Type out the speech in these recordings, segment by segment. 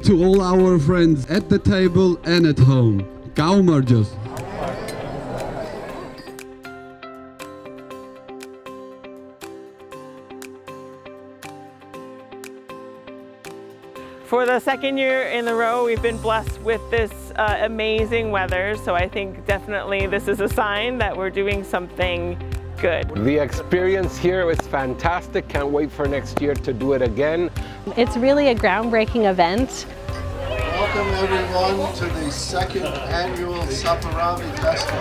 to all our friends at the table and at home. Gaumarcos. For the second year in a row, we've been blessed with this amazing weather, so I think definitely this is a sign that we're doing something good. The experience here is fantastic. Can't wait for next year to do it again. It's really a groundbreaking event. Welcome everyone to the second annual Saperavi Festival.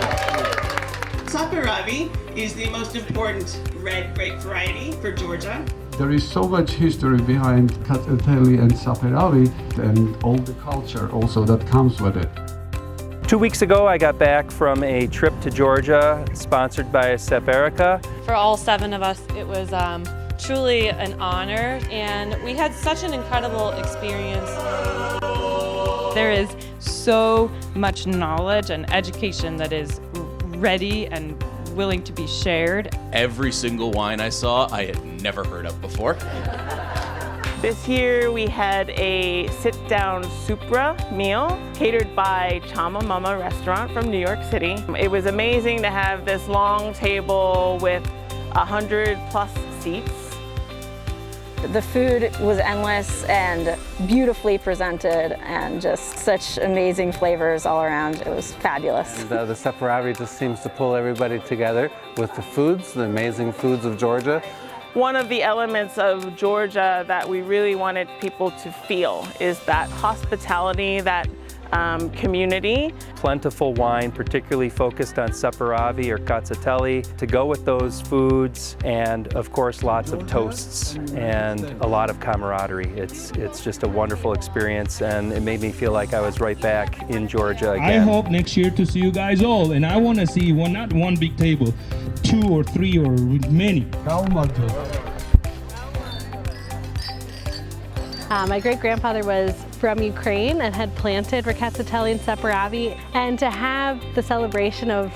Saperavi is the most important red grape variety for Georgia. There is so much history behind Katsateli and Saperavi and all the culture also that comes with it. 2 weeks ago, I got back from a trip to Georgia, sponsored by Saperica. For all 7 of us, it was truly an honor, and we had such an incredible experience. There is so much knowledge and education that is ready and willing to be shared. Every single wine I saw, I had never heard of before. This year we had a sit-down supra meal catered by Chama Mama restaurant from New York City. It was amazing to have this long table with 100+ seats. The food was endless and beautifully presented and just such amazing flavors all around. It was fabulous. The Saperavi just seems to pull everybody together with the foods, the amazing foods of Georgia. One of the elements of Georgia that we really wanted people to feel is that hospitality, that community. Plentiful wine, particularly focused on Saperavi or Katsateli, to go with those foods, and of course lots of toasts and a lot of camaraderie. It's just a wonderful experience, and it made me feel like I was right back in Georgia again. I hope next year to see you guys all, and I want to see not one big table, 2 or 3 or many. My great-grandfather was from Ukraine and had planted Katsateli and Saperavi, and to have the celebration of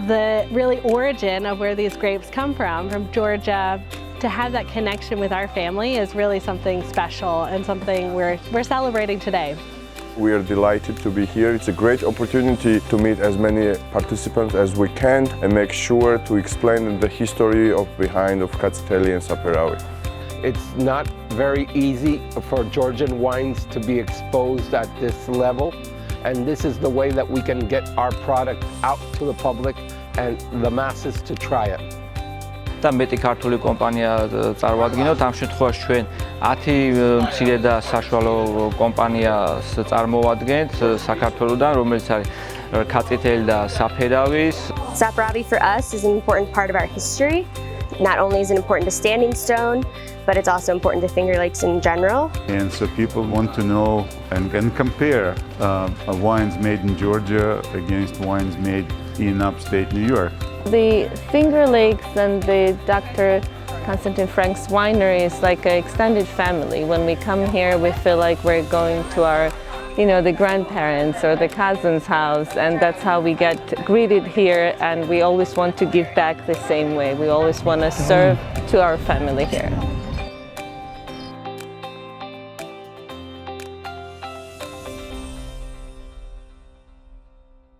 the really origin of where these grapes come from Georgia, to have that connection with our family is really something special and something we're celebrating today. We are delighted to be here. It's a great opportunity to meet as many participants as we can and make sure to explain the history behind Katsateli and Saperavi. It's not very easy for Georgian wines to be exposed at this level, and this is the way that we can get our product out to the public and the masses to try it. და მეტი ქართული კომპანია წარმოადგენთ. ამ შემთხვევაში ჩვენ 10 მცირე და საშუალო კომპანიას წარმოვადგენთ საქართველოსდან, რომელიც არის Katsateli და Saperavis. Saperavi for us is an important part of our history. Not only is it important to Standing Stone, but it's also important to Finger Lakes in general. And so people want to know and can compare wines made in Georgia against wines made in upstate New York. The Finger Lakes and the Dr. Konstantin Frank's winery is like an extended family. When we come here, we feel like we're going to our, the grandparents or the cousin's house, and that's how we get greeted here, and we always want to give back the same way. We always want to serve to our family here.